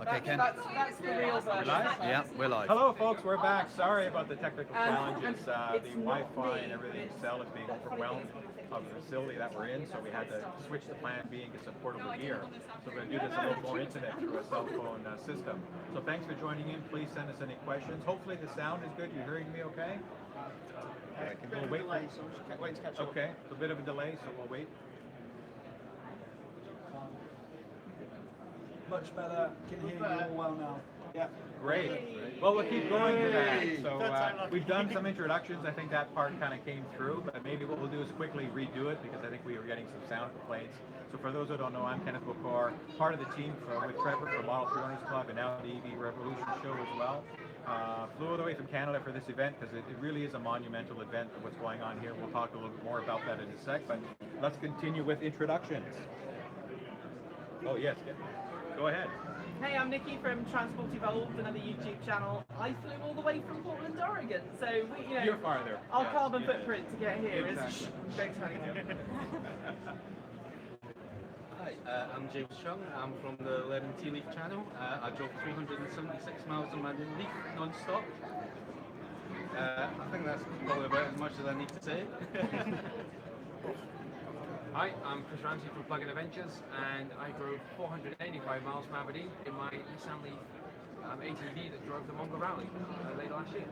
Okay, Ken. That's the real version. Yeah, we're live. Hello, folks. We're back. Sorry about the technical challenges. The Wi-Fi and everything cell is being overwhelmed of the facility that we're in, so we had to switch to plan B and get some portable gear. So we're going to do this a little more intimate through a cell phone system. So thanks for joining in. Please send us any questions. Hopefully the sound is good. You're hearing me okay? We'll wait. Wait to catch up. Okay, a bit of a delay, so we'll wait. Much better. Can hear you all well now. Yeah. Great. Well, we'll keep going to that. So we've done some introductions. I think that part kind of came through, but maybe what we'll do is quickly redo it because I think we were getting some sound complaints. So for those who don't know, I'm Kenneth Bokor, part of the team with Trevor from Model 3 Owners Club and now the EV Revolution show as well. Flew all the way from Canada for this event because it really is a monumental event for what's going on here. We'll talk a little bit more about that in a sec, but let's continue with introductions. Oh, yes. Go ahead. Hey, I'm Nikki from Transport Evolved, another YouTube channel. I flew all the way from Portland, Oregon, so You're farther. Our carbon footprint to get here is big time. Hi, I'm James Chung. I'm from the Learning Tea Leaf channel. I drove 376 miles on my Leaf non-stop. I think that's probably about as much as I need to say. Hi, I'm Chris Ramsey from Plug-in Adventures, and I drove 485 miles from Aberdeen in my Nissan Leaf ATV that drove the Mongol Rally late last year.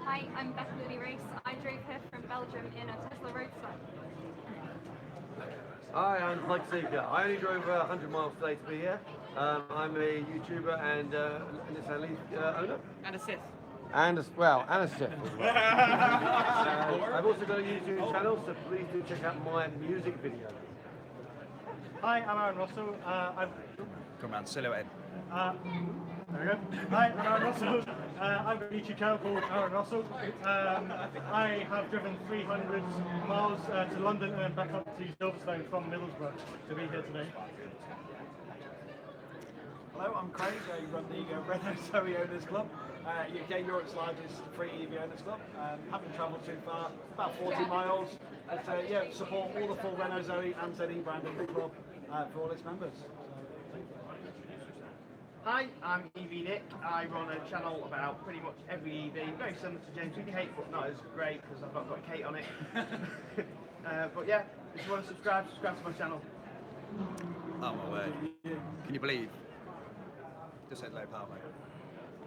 Hi, I'm Beth Mooney Race. I drove here from Belgium in a Tesla Roadster. Hi, I'm Mike Seeker. I only drove 100 miles today to be here. I'm a YouTuber and a Nissan Leaf owner. And a Sith. And a Sith as well. I've also got a YouTube channel, so please do check out my music video. Hi, I'm Aaron Russell. Come around, silhouette. There we go. Hi, I'm Aaron Russell. I've got a YouTube channel called Aaron Russell. I have driven 300 miles to London and then back up to Silverstone from Middlesbrough to be here today. Hello, I'm Craig. I run the Renault Zoe Owners Club, UK Europe's largest free EV owners club. Haven't travelled too far, about 40 miles. But support all the full Renault Zoe and ZE brand in the club for all its members. Hi, I'm EV Nick. I run a channel about pretty much every EV, very similar to James and Kate, but not as great because I've not got Kate on it. But yeah, if you want to subscribe to my channel. Oh my word. Can you believe? Just said low power, mate.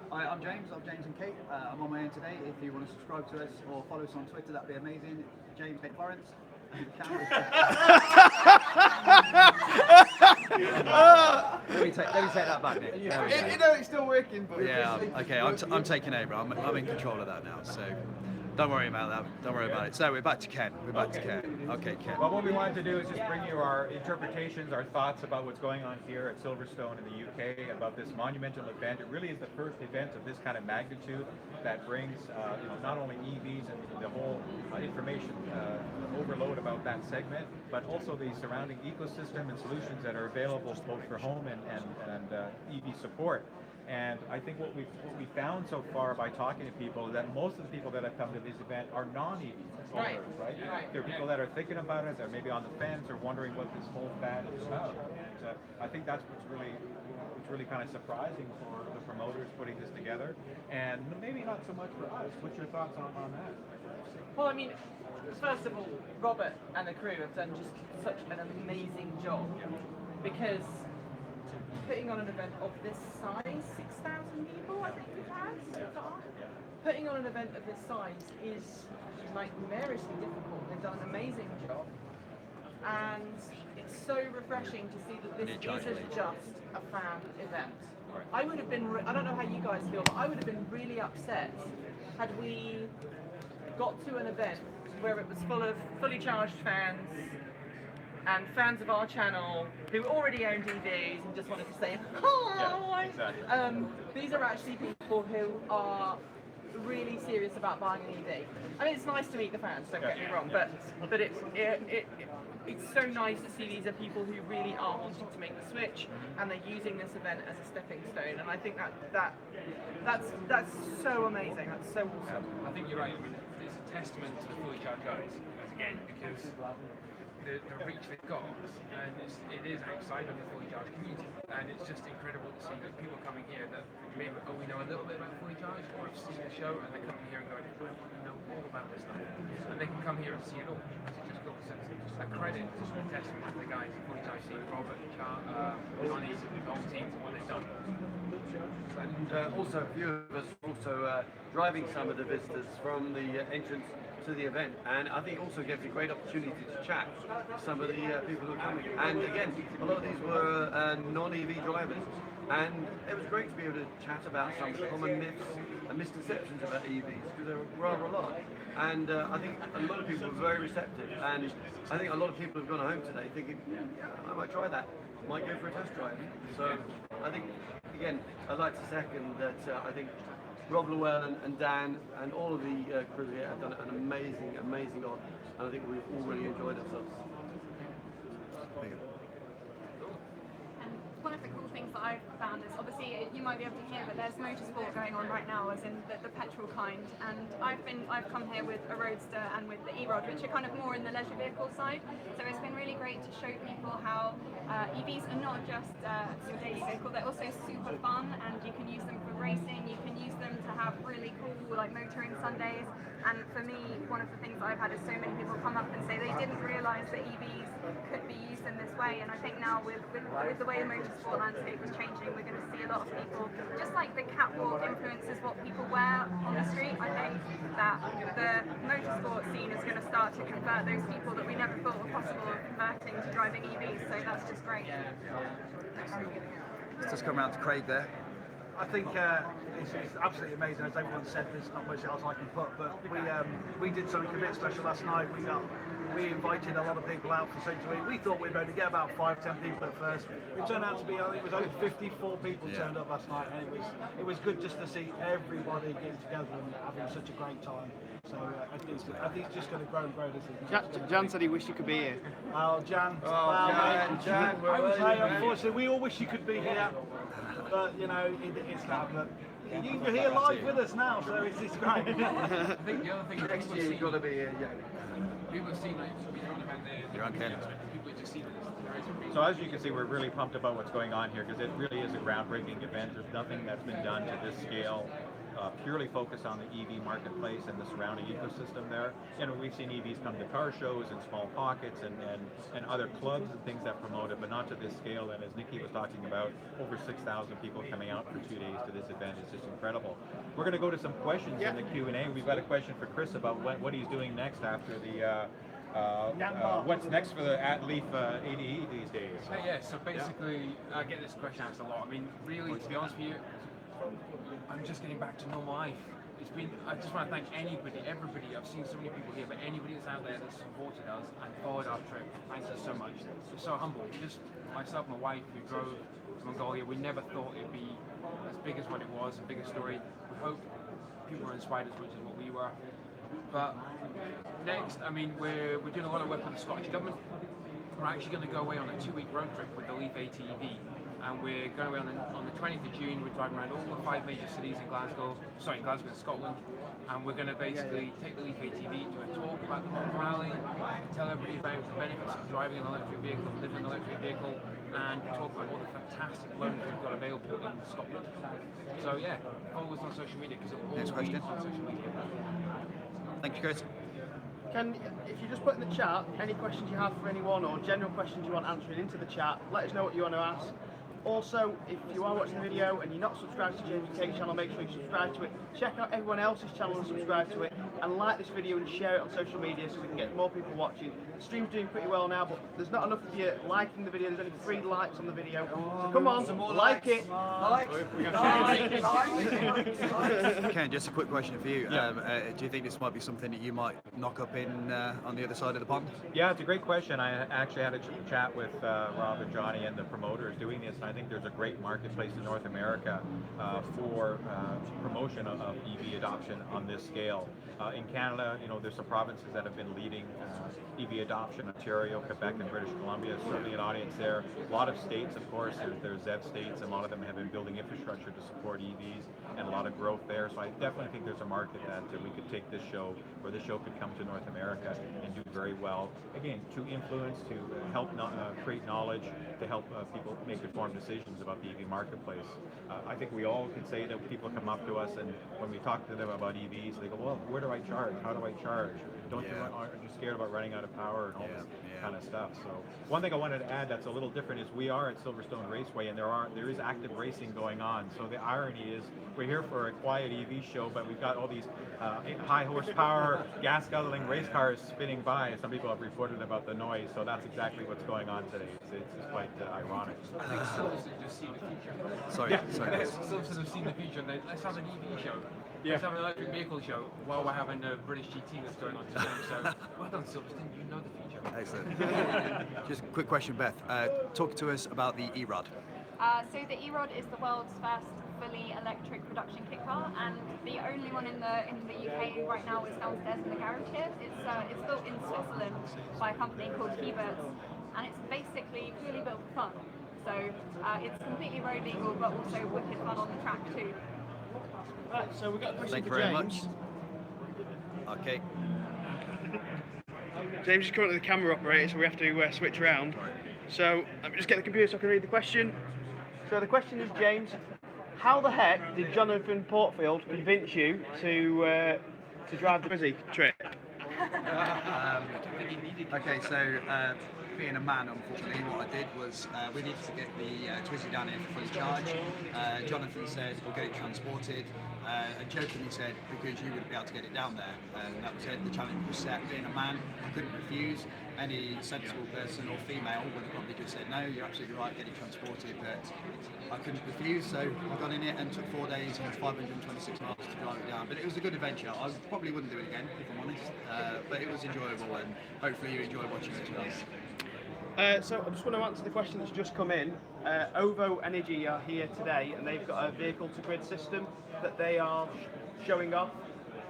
Hi, I'm James. I'm James and Kate. I'm on my own today. If you want to subscribe to us or follow us on Twitter, that'd be amazing. James Kate Florence. Let me take that back, Nick. You know it's still working, but Yeah, okay, I'm taking over. I'm in control of that now, so don't worry about that. Don't worry about it. So we're back to Ken. Okay, Ken. Well, what we wanted to do is just bring you our interpretations, our thoughts about what's going on here at Silverstone in the UK, about this monumental event. It really is the first event of this kind of magnitude that brings not only EVs and the whole information overload about that segment, but also the surrounding ecosystem and solutions that are available both for home and EV support. And I think what we found so far by talking to people is that most of the people that have come to this event are non-EV owners, right? They're people that are thinking about it, they're maybe on the fence or wondering what this whole fad is about. And I think that's what's really kind of surprising for the promoters putting this together, and maybe not so much for us. What's your thoughts on that? Well, I mean, first of all, Robert and the crew have done just such an amazing job because putting on an event of this size, 6,000 people I think we've had so far, putting on an event of this size is nightmarishly difficult. They've done an amazing job, and it's so refreshing to see that this isn't just a fan event. I would have been, I don't know how you guys feel, but I would have been really upset had we got to an event where it was full of fully charged fans and fans of our channel who already owned EVs and just wanted to say, "Hello." Yeah, exactly. These are actually people who are really serious about buying an EV. I mean, it's nice to meet the fans, don't get me wrong, but it's so nice to see these are people who really are wanting to make the switch, and they're using this event as a stepping stone. And I think that's so amazing. That's so awesome. I think you're right. I mean, it's a testament to the fully charged guys, again, because the reach they've got, and it is outside of the fully charged community, and it's just incredible to see that people coming here that maybe only know a little bit about fully charged or have seen the show, and they're coming here and going, we know all about this stuff, and they can come here and see it all. It's just cool. So it's a credit, just a testament to the guys at fully charged team, Robert, Johnny, the whole team for what they've done. And also, a few of us also driving some of the visitors from the entrance to the event, and I think also gives a great opportunity to chat with some of the people who are coming. And again, a lot of these were non-EV drivers, and it was great to be able to chat about some common myths and misconceptions about EVs, because there were rather a lot. And I think a lot of people were very receptive, and I think a lot of people have gone home today thinking, yeah, I might try that, might go for a test drive. So I think, again, I'd like to second that. I think Rob Llewellyn and Dan and all of the crew here have done an amazing, amazing job, and I think we've all really enjoyed ourselves. And one of the cool things that I've found is, obviously you might be able to hear, but there's motorsport going on right now, as in the petrol kind. And I've come here with a Roadster and with the E-Rod, which are kind of more in the leisure vehicle side. So it's been really great to show people how EVs are not just your daily vehicle; they're also super fun, and you can use them for racing. You can use them to have really cool like motoring Sundays. And for me, one of the things that I've had is so many people come up and say they didn't realise that EVs could be used in this way. And I think now with the way the motorsport landscape is changing, we're going to see a lot of people, just like the catwalk influences what people wear on the street. I think that the motorsport scene is going to start to convert those people that we never thought were possible of converting to driving EVs. So that's just great. Let's just come round to Craig there. I think it's absolutely amazing. As everyone said, there's not much else I can put, but we did something a bit special last night. We invited a lot of people out for Century. We thought we'd only get about 5-10 people at first. It turned out to be, I think it was only 54 people turned up last night, and it was good just to see everybody getting together and having such a great time. So I think it's just going to grow and grow this evening. Jan said he wished he could be here. Oh, Jan. Jan, I would say, unfortunately, we all wish you could be here, but you know, it's not. But you're here live with us now, so it's great. I think the other thing Next year you've got to be here, yeah. people have seen, like, we don't have You're on camera. people just see this. There is a reason. So as you can see, we're really pumped about what's going on here, because it really is a groundbreaking event. There's nothing that's been done to this scale, purely focused on the EV marketplace and the surrounding ecosystem there. You know, we've seen EVs come to car shows in small pockets and other clubs and things that promote it, but not to this scale. And as Nikki was talking about, over 6,000 people coming out for 2 days to this event. It's just incredible. We're going to go to some questions in the Q&A. We've got a question for Chris about what he's doing next after the what's next for the Leaf ADE these days. Yeah, so basically, I get this question asked a lot. I mean, really, to be honest with you, I'm just getting back to normal life. I just want to thank everybody. I've seen so many people here, but anybody that's out there that supported us and followed our trip, thanks us so much. We're so humble. Just myself and my wife, we drove to Mongolia. We never thought it'd be as big as what it was, a bigger story. We hope people were inspired as much as what we were. But next, I mean, we're doing a lot of work with the Scottish Government. We're actually going to go away on a 2-week road trip with the Leaf ATV. And we're going away on the 20th of June. We're driving around all the 5 major cities in Glasgow and Scotland. And we're going to basically take the Leaf ATV to a talk about the Monk Rally, tell everybody about the benefits of driving an electric vehicle, living in an electric vehicle, and talk about all the fantastic loans we've got available in Scotland. So yeah, follow us on social media, because it will all be on social media. Thank you, Chris. If you just put in the chat any questions you have for anyone, or general questions you want answering into the chat, let us know what you want to ask. Also, if you are watching the video and you're not subscribed to James and Kate's channel, make sure you subscribe to it. Check out everyone else's channel and subscribe to it, and like this video and share it on social media so we can get more people watching. The stream's doing pretty well now, but there's not enough of you liking the video. There's only 3 likes on the video, so come on, like it. Ken, just a quick question for you. Do you think this might be something that you might knock up in on the other side of the pond? Yeah, it's a great question. I actually had a chat with Rob and Johnny and the promoters doing this, and I think there's a great marketplace in North America for promotion of EV adoption on this scale. In Canada, there's some provinces that have been leading EV adoption: Ontario, Quebec, and British Columbia. Certainly an audience there. A lot of states, of course, there's ZEV states, and a lot of them have been building infrastructure to support EVs, and a lot of growth there. So I definitely think there's a market that we could take this show, or this show could come to North America and do very well. Again, to influence, to help create knowledge, to help people make informed decisions about the EV marketplace. I think we all can say that people come up to us, and when we talk to them about EVs, they go, well, where do I charge? How do I charge? Aren't you scared about running out of power and all this kind of stuff? So one thing I wanted to add that's a little different is we are at Silverstone Raceway, and there is active racing going on. So the irony is we're here for a quiet EV show, but we've got all these high horsepower, gas guzzling race cars spinning by, and some people have reported about the noise. So that's exactly what's going on today. It's quite ironic. I think Silverstone just seen the future. Sorry. Silverstone have seen the future, and let's have an EV show. Let's have an electric vehicle show while we're having a British GT that's going on today. So well done, Silverstone. You know the future. Excellent. Just a quick question, Beth. Talk to us about the E-Rod. So the E-Rod is the world's first fully electric production kit car, and the only one in the UK right now is downstairs in the garage here. It's built in Switzerland by a company called Keyberts, and it's basically purely built for fun. So it's completely road legal, but also wicked fun on the track too. Right, so we've got a question Thank you for very James. much. Okay. James is currently the camera operator, so we have to switch around. So let me just get the computer so I can read the question. So the question is, James, how the heck did Jonathan Portfield convince you to drive the Brizzy trip? Okay, so being a man, unfortunately, what I did was we needed to get the Twizy down here for fully charged. Jonathan said we'll get it transported, and jokingly said because you wouldn't be able to get it down there. And that was it. The challenge was set. Being a man, I couldn't refuse. Any sensible person or female would have probably just said no, you're absolutely right, get it transported. But I couldn't refuse, so I got in it and took 4 days and 526 miles to drive it down. But it was a good adventure. I probably wouldn't do it again, if I'm honest. But it was enjoyable, and hopefully you enjoy watching it as well. So I just want to answer the question that's just come in. OVO Energy are here today, and they've got a vehicle-to-grid system that they are showing off.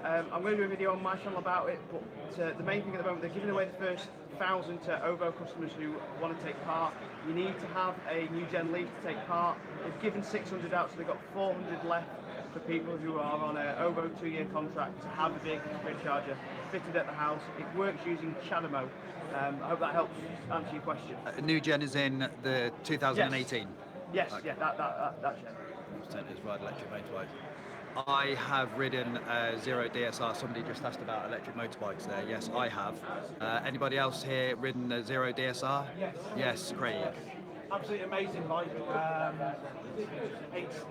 I'm going to do a video on my channel about it, but the main thing at the moment, they're giving away the first 1,000 to OVO customers who want to take part. You need to have a new gen Leaf to take part. They've given 600 out, so they've got 400 left for people who are on an OVO 2-year contract to have a vehicle-to-grid charger fitted at the house. It works using CHAdeMO. I hope that helps answer your question. New gen is in the 2018? Yes, Okay. yeah, that gen. Is ride electric motorbike. I have ridden Zero DSR. Somebody just asked about electric motorbikes there. Yes, I have. Anybody else here ridden a Zero DSR? Yes. Yes, Craig. Absolutely amazing bike.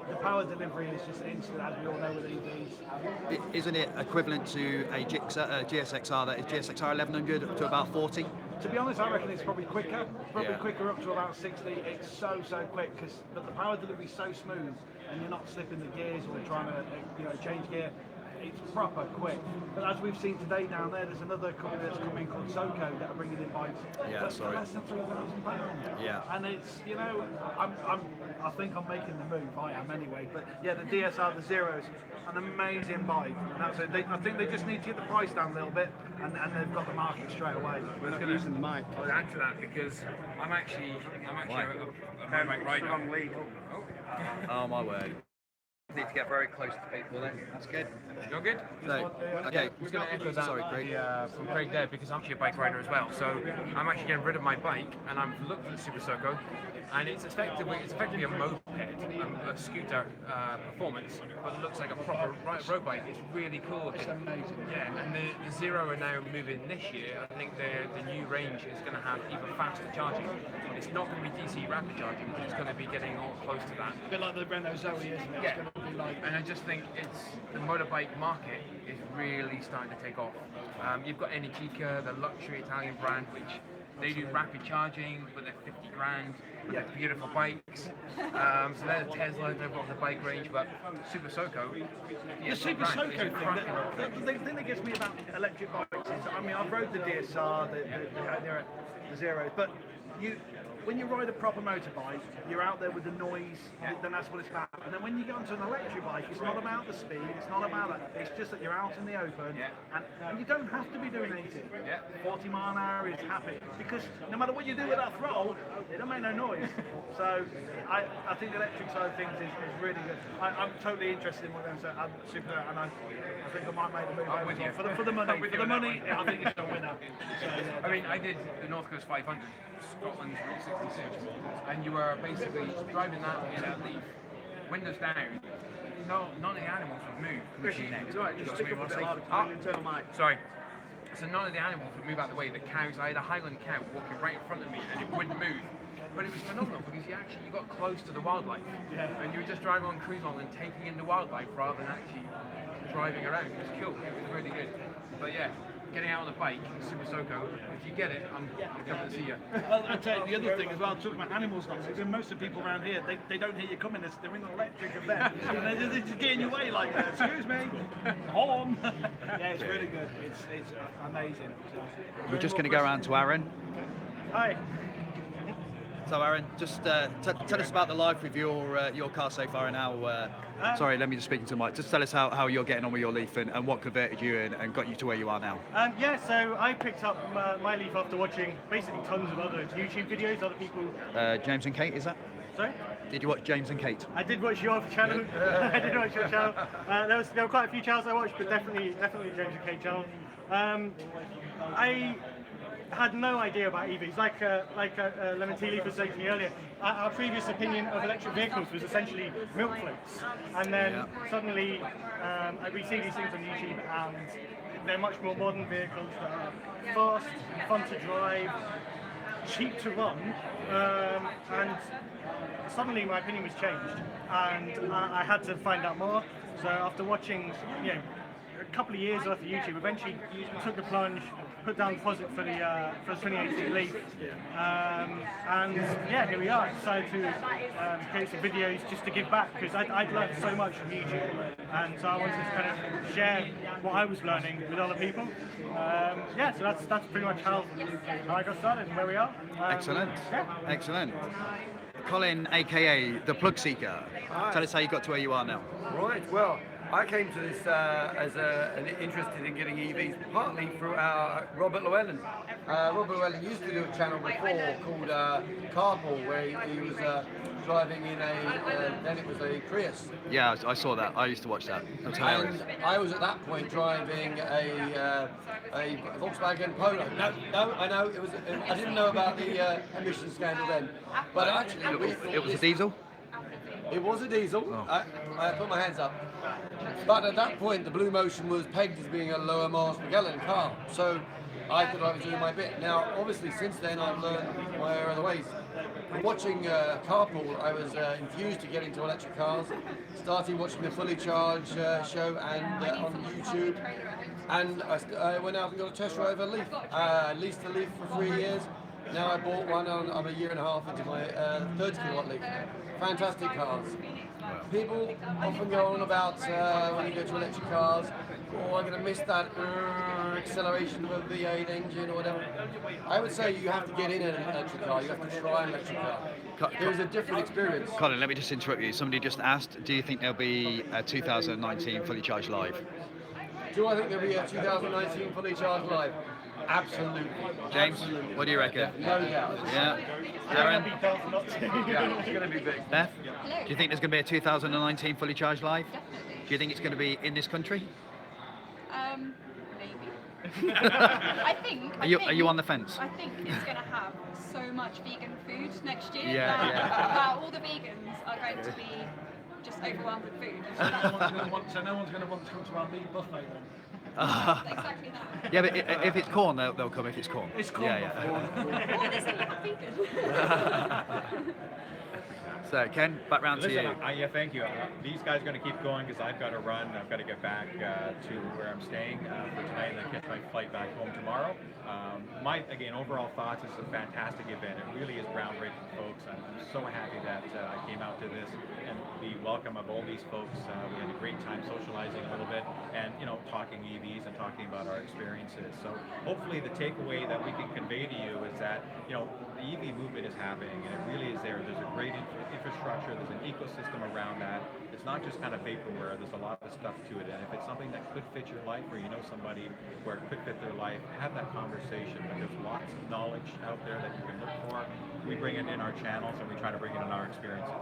The power delivery is just instant, as we all know with EVs. Isn't it equivalent to a GSXR, that is GSXR 1100 up to about 40? To be honest, I reckon it's probably quicker. Yeah. Quicker up to about 60. It's so quick but the power delivery is so smooth, and you're not slipping the gears or trying to change gear. It's proper quick. But as we've seen today down there, there's another company that's coming called Zoco that are bringing in bikes for less than £3,000. Yeah. And it's, I think I'm making the move. I am anyway. But yeah, the DSR, the Zeros, an amazing bike. And that's it. I think they just need to get the price down a little bit, and they've got the market straight away. We're not using the mic. I'll add to that because I'm actually a motorbike rider. Strong lead. Oh my word. Need to get very close to people then. That's good. You're good? So, okay. I was going to echo that Sorry, Craig. from Craig there because I'm actually a bike rider as well. So I'm actually getting rid of my bike and I'm looking for the Super Soco, and it's effectively a moped, a scooter performance, but it looks like a proper road bike. It's really cool. It's amazing. Yeah, and the Zero are now moving this year. I think the new range is going to have even faster charging. It's not going to be DC rapid charging, but it's going to be getting all close to that. A bit like the Renault Zoe, isn't it? Yeah. It's going to be like... And I just think the motorbike market is really starting to take off. You've got Energica, the luxury Italian brand, which they do rapid charging, but they're 50 grand. They're beautiful bikes. So they're the Tesla, they've got the bike range, but Super Soco. The Super Soco thing, the thing that gets me about electric bikes is, I've rode the DSR, the Zeros, but when you ride a proper motorbike, you're out there with the noise, then that's what it's about. And then when you get onto an electric bike, it's not about the speed, it's not about that. It's just that you're out in the open, and you don't have to be doing 80. 40 mile an hour is happy, because no matter what you do with that throttle, it don't make no noise. So I think the electric side of things is really good. I'm totally interested in what they're saying. I'm super, and I think I might make the move over as well. For the money. For the money, I think it's a winner. So, yeah. I mean, I did the North Coast 500, Scotland's Route 66, and you were basically driving that in a Leaf, windows down. No, none of the animals would move. It's alright, just stick up a bit louder. Internal mic. Sorry. So none of the animals would move out of the way. The cows, I had a Highland cow walking right in front of me, and it wouldn't move. But it was phenomenal because you got close to the wildlife, and you were just driving on cruise on and taking in the wildlife rather than actually driving around. It was cool. It was really good. But yeah, getting out on the bike, Super Soco. If you get it, I'm coming to see you. Well, I'll tell you the other thing as well, talking about animals now, because most of the people around here, they don't hear you coming, they're in an electric event, and they're just getting your way like that. Excuse me, hold on. Yeah, it's really good. It's amazing. We're just going to go around to Aaron. Hi. So Aaron, just tell us about the life with your car so far and how. Sorry, let me just speak into the mic. Just tell us how you're getting on with your Leaf and what converted you and got you to where you are now. Yeah, so I picked up my Leaf after watching basically tons of other YouTube videos, other people. James and Kate, is that? Sorry? Did you watch James and Kate? I did watch your channel. I did watch your channel. There were quite a few channels I watched, but definitely James and Kate channel. I had no idea about EVs. Like Lemon Tea Leaf was saying to me earlier, our previous opinion of electric vehicles was essentially milk floats. And then suddenly we see these things on YouTube, and they're much more modern vehicles that are fast, fun to drive, cheap to run, and suddenly my opinion was changed, and I had to find out more. So after watching, a couple of years worth of YouTube, eventually took the plunge, put down deposit for the 2018 Leaf, and here we are. I decided to create some videos just to give back, because I'd learned so much from YouTube, and so I wanted to kind of share what I was learning with other people. So that's pretty much how I got started and where we are. Excellent. Excellent. Colin, aka the Plug Seeker, tell us how you got to where you are now. Right, well, I came to this as interested in getting EVs partly through our Robert Llewellyn. Robert Llewellyn used to do a channel before called Carpool, where he was driving in then it was a Prius. Yeah, I saw that. I used to watch that. That was hilarious. And I was at that point driving a Volkswagen Polo. No, I know it was. I didn't know about the emission scandal then, but actually it was a diesel. It was a diesel. Oh. I put my hands up. But at that point, the Blue Motion was pegged as being a lower miles per gallon car. So I thought I was doing my bit. Now, obviously, since then, I've learned my other ways. Watching Carpool, I was infused to get into electric cars. Started watching the Fully Charged show and on YouTube. And I went out and got a test drive of a Leaf. Leased a Leaf for 3 years. Now I bought one. I'm a year and a half into my 30 kilowatt Leaf. Fantastic cars. People often go on about when you go to electric cars, oh, I'm going to miss that acceleration of a V8 engine or whatever. I would say you have to get in an electric car, you have to try an electric car. There's a different experience. Colin, let me just interrupt you. Somebody just asked, do you think there'll be a 2019 Fully Charged Live? Do I think there'll be a 2019 Fully Charged Live? Absolutely. James, absolutely. What do you reckon? No doubt. Yeah. Aaron? Yeah, it's going to be big. Beth? Do you think there's going to be a 2019 Fully Charged Live? Definitely. Do you think it's going to be in this country? Maybe. I think. Are you on the fence? I think it's going to have so much vegan food next year Yeah, that all the vegans are going to be just overwhelmed with food. So no one's going to want to come to our meat buffet then? Exactly that. Yeah, but if it's corn, they'll come if it's corn. It's corn Yeah. Or they say you're not vegan. So Ken, back round to Listen, you. yeah, thank you. These guys are going to keep going because I've got to run. I've got to get back to where I'm staying for tonight and then catch my flight back home tomorrow. My, again, overall thoughts, is a fantastic event. It really is groundbreaking, folks. I'm so happy that I came out to this and the welcome of all these folks. We had a great time socializing a little bit and, you know, talking EVs and talking about our experiences. So hopefully the takeaway that we can convey to you is that, you know, the EV movement is happening and it really is there. There's a great infrastructure, there's an ecosystem around that. It's not just kind of vaporware, there's a lot of stuff to it. And if it's something that could fit your life or you know somebody where it could fit their life, have that conversation. But there's lots of knowledge out there that you can look for. We bring it in our channels and we try to bring it in our experiences.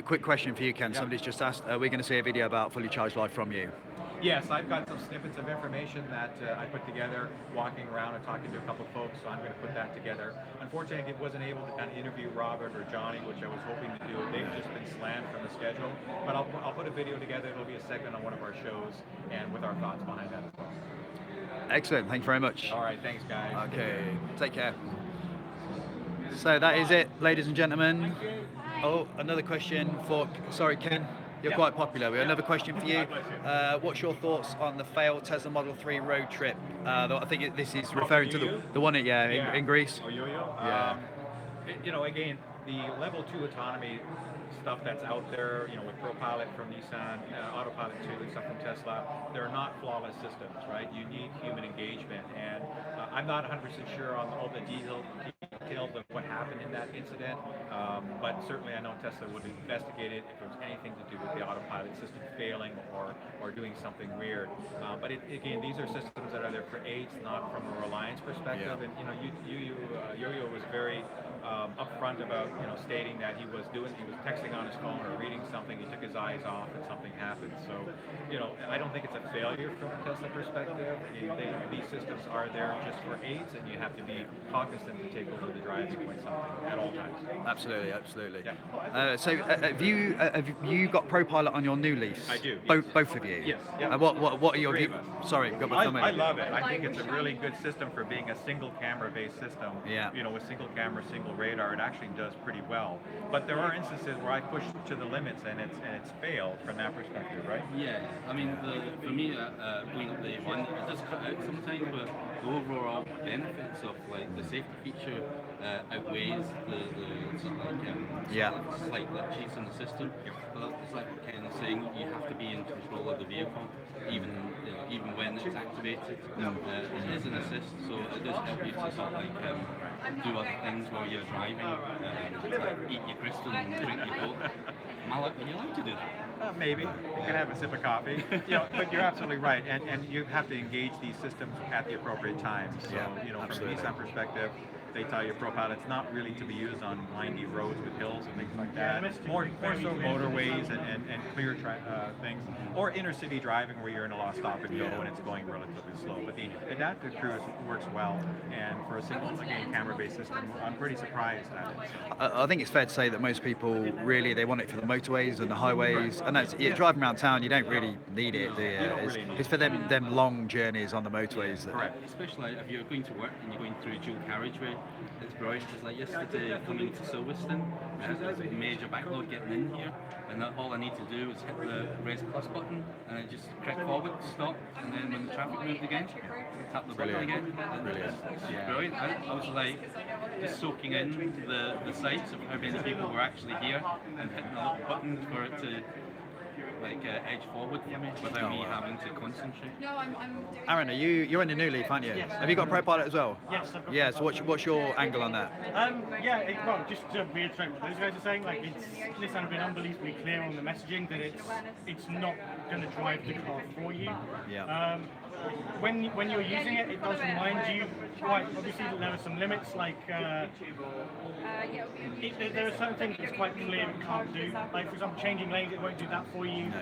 Quick question for you, Ken. Yeah. Somebody's just asked, are we going to see a video about Fully Charged Live from you? Yes, I've got some snippets of information that I put together walking around and talking to a couple of folks, so I'm going to put that together. Unfortunately, I wasn't able to kind of interview Robert or Johnny, which I was hoping to do. They've just been slammed from the schedule, but I'll put a video together. It'll be a segment on one of our shows and with our thoughts behind that as well. Excellent, thank you very much. All right, thanks guys. Okay, take care. So that is it, ladies and gentlemen. Oh, another question for, sorry Ken, you're quite popular. We have another question for you. What's your thoughts on the failed Tesla Model 3 road trip? I think this is referring to the one in Greece. Oh, yo-yo? Yeah. You know, again, the level 2 autonomy stuff that's out there, you know, with ProPilot from Nissan, Autopilot 2, stuff from Tesla, they're not flawless systems, right? You need human engagement, and I'm not 100% sure on all the details of what happened in that incident, but certainly I know Tesla would investigate it if there was anything to do with the autopilot system failing or doing something weird. But again, these are systems that are there for aids, not from a reliance perspective. And you know, Yo-Yo was very upfront about, you know, stating that he was texting on his phone or reading something, he took his eyes off and something happened. So, you know, I don't think it's a failure from a Tesla perspective. These systems are there just for aids, and you have to be cognizant to take over the driving when something at all times. Absolutely, absolutely. Yeah. So have you got ProPilot on your new lease? I do. Both Yes. both of you. Yes. Yeah. What are your Three views? of us. Sorry, got my thumb in. I love it. I think it's a really good system for being a single camera based system. Yeah. You know, with single camera, single radar, it actually does pretty well. But there are instances where I push to the limits and it's failed from that perspective, right? Yeah, I mean, for me, going up the A1, it does cut out sometimes, but the overall benefits of like the safety feature outweighs the sort of like slight glitches in the system. But it's like what Ken was saying, you have to be in control of the vehicle, even when it's activated. It is an assist, so it does help you to sort of like do other things while you're driving, like eat your crystal and drink your Coke. Are you allowed to do that? Maybe. You can have a sip of coffee. You know, but you're absolutely right. And you have to engage these systems at the appropriate times. So, you know, from a Nissan perspective, they tell you ProPilot's not really to be used on windy roads with hills and things like that. More so motorways and clear things. Or inner city driving where you're in a lost stop and go and it's going relatively slow. But the adaptive cruise works well. And for a single, again, camera-based system, I'm pretty surprised at it. I think it's fair to say that most people really, they want it for the motorways and the highways, and that's driving around town. You don't really need it, do you? It's for them long journeys on the motorways. Correct. Especially if you're going to work and you're going through a dual carriageway, it's brilliant. It's like yesterday coming to Silverstone, there's a major backlog getting in here, and all I need to do is hit the Race Plus button and I just click forward, stop, and then when the traffic moves again, tap the button again. It's brilliant. I was like just soaking in the sights of how many people were actually here and hitting a little button for it to like edge forward for me without me having to concentrate. No, I'm Aaron, you're in the new Leaf, aren't you? Yes. Have you got ProPilot as well? Yes, I've got Yeah. So what's your angle on that? Well, just to reiterate what those guys are saying, like Nissan have been unbelievably clear on the messaging that it's not going to drive the car for you. Yeah. When you're using it, it does remind you quite obviously that there are some limits, like there are certain things it's quite clear it can't do. Like for example, changing lanes, it won't do that for you.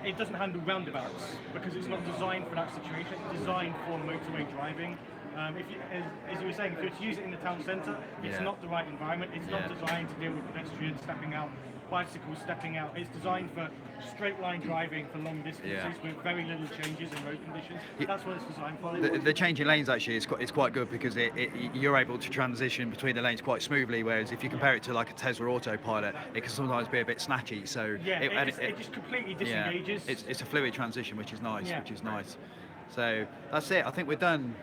It doesn't handle roundabouts because it's not designed for that situation. It's designed for motorway driving. As you were saying, if you're to use it in the town centre, it's not the right environment. It's not designed to deal with pedestrians stepping out, bicycles stepping out. It's designed for straight line driving for long distances with very little changes in road conditions. That's what it's designed for. The changing lanes actually is quite good because you're able to transition between the lanes quite smoothly, whereas if you compare it to like a Tesla Autopilot, it can sometimes be a bit snatchy. So it just completely disengages. It's a fluid transition, which is nice. So that's it. I think we're done.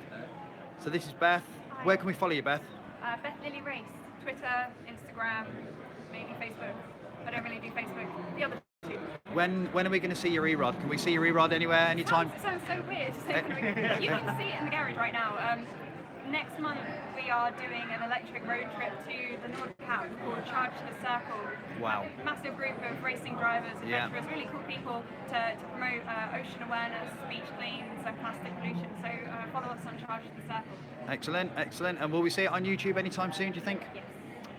So this is Beth. Where can we follow you, Beth? Beth Lily Race, Twitter, Instagram, maybe Facebook. I don't really do Facebook. The other two. When are we going to see your E-Rod? Can we see your E-Rod anywhere, anytime? It sounds so weird. You can see it in the garage right now. Next month we are doing an electric road trip to the Nordic Cap called Charge the Circle. Wow. Massive group of racing drivers, adventurers, really cool people to promote ocean awareness, beach cleans and plastic pollution. So follow us on Charge the Circle. Excellent. And will we see it on YouTube anytime soon, do you think? Yes.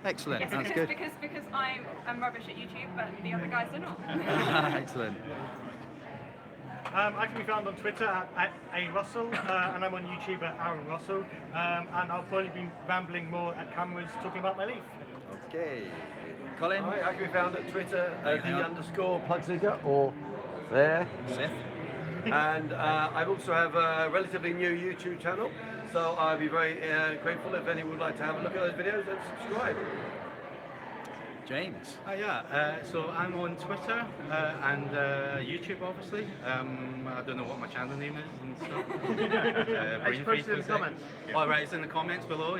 Excellent, yes, that's because, good. Because I'm rubbish at YouTube, but the other guys are not. Excellent. I can be found on Twitter at @arussell, and I'm on YouTube at Aaron Russell, and I'll probably be rambling more at cameras talking about my Leaf. Okay. Colin? Hi, I can be found at Twitter at _Plugzigger or there. Seth? And I also have a relatively new YouTube channel, so I'd be very grateful if anyone would like to have a look at those videos and subscribe. James? So I'm on Twitter and YouTube, obviously. I don't know what my channel name is and stuff. It's posted in the comments. Oh, right, it's in the comments below,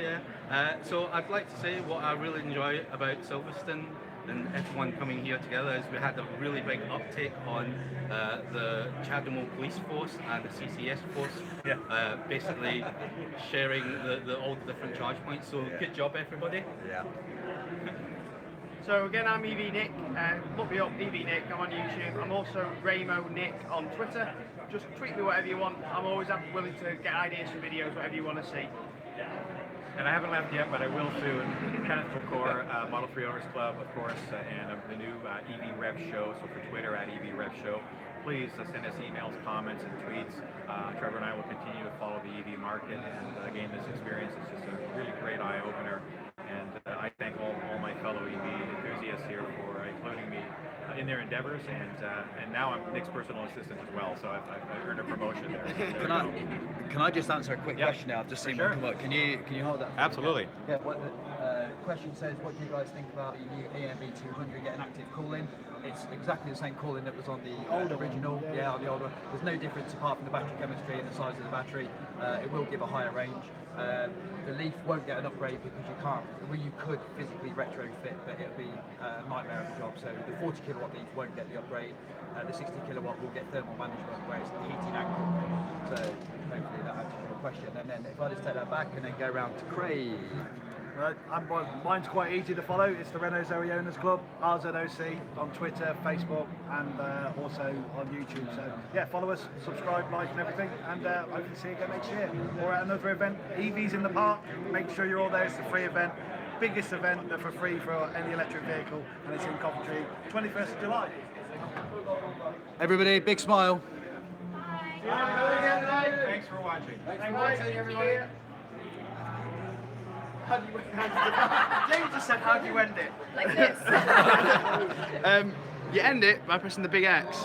so I'd like to say what I really enjoy about Silverstone and everyone coming here together is we had a really big uptake on the Chaddermore Police Force and the CCS Force, basically sharing all the different charge points. So good job, everybody. Yeah. So again, I'm EV Nick. Look me up, EV Nick. I'm on YouTube. I'm also Raymo Nick on Twitter. Just tweet me whatever you want. I'm always willing to get ideas for videos, whatever you want to see. And I haven't left yet, but I will soon. Kenneth McCore, Model 3 Owners Club, of course, and the new EV Rev Show. So for Twitter at EV Rev Show. Please send us emails, comments, and tweets. Trevor and I will continue to follow the EV market, and again, this experience is just a really great eye-opener. And I thank all my fellow EV enthusiasts here for including me in their endeavors, and now I'm Nick's personal assistant as well, so I've earned a promotion there. Can I just answer a quick question now? I've just seen one come up. Can you hold that? Absolutely. Yeah. What the question says, what do you guys think about the new EMB 200 getting active cooling? It's exactly the same cooling that was on the original. On the older. There's no difference apart from the battery chemistry and the size of the battery. It will give a higher range. The Leaf won't get an upgrade because you can't. Well, you could physically retrofit, but it'll be a nightmare of a job. So the 40 kilowatt Leaf won't get the upgrade. The 60 kilowatt will get thermal management, whereas the heating and cooling. So hopefully that answers your question. And then if I just take that back and then go around to Craig. Mine's quite easy to follow. It's the Renault Zoe Owners Club, RZOC, on Twitter, Facebook, and also on YouTube. So yeah, follow us, subscribe, like, and everything, and hopefully see you again next year or at another event. EVs in the park. Make sure you're all there. It's a free event, biggest event for free for any electric vehicle, and it's in Coventry, 21st of July. Everybody, big smile. Thanks for watching. Thanks for watching, everybody. James just said, how do you end it? Like this. You end it by pressing the big X.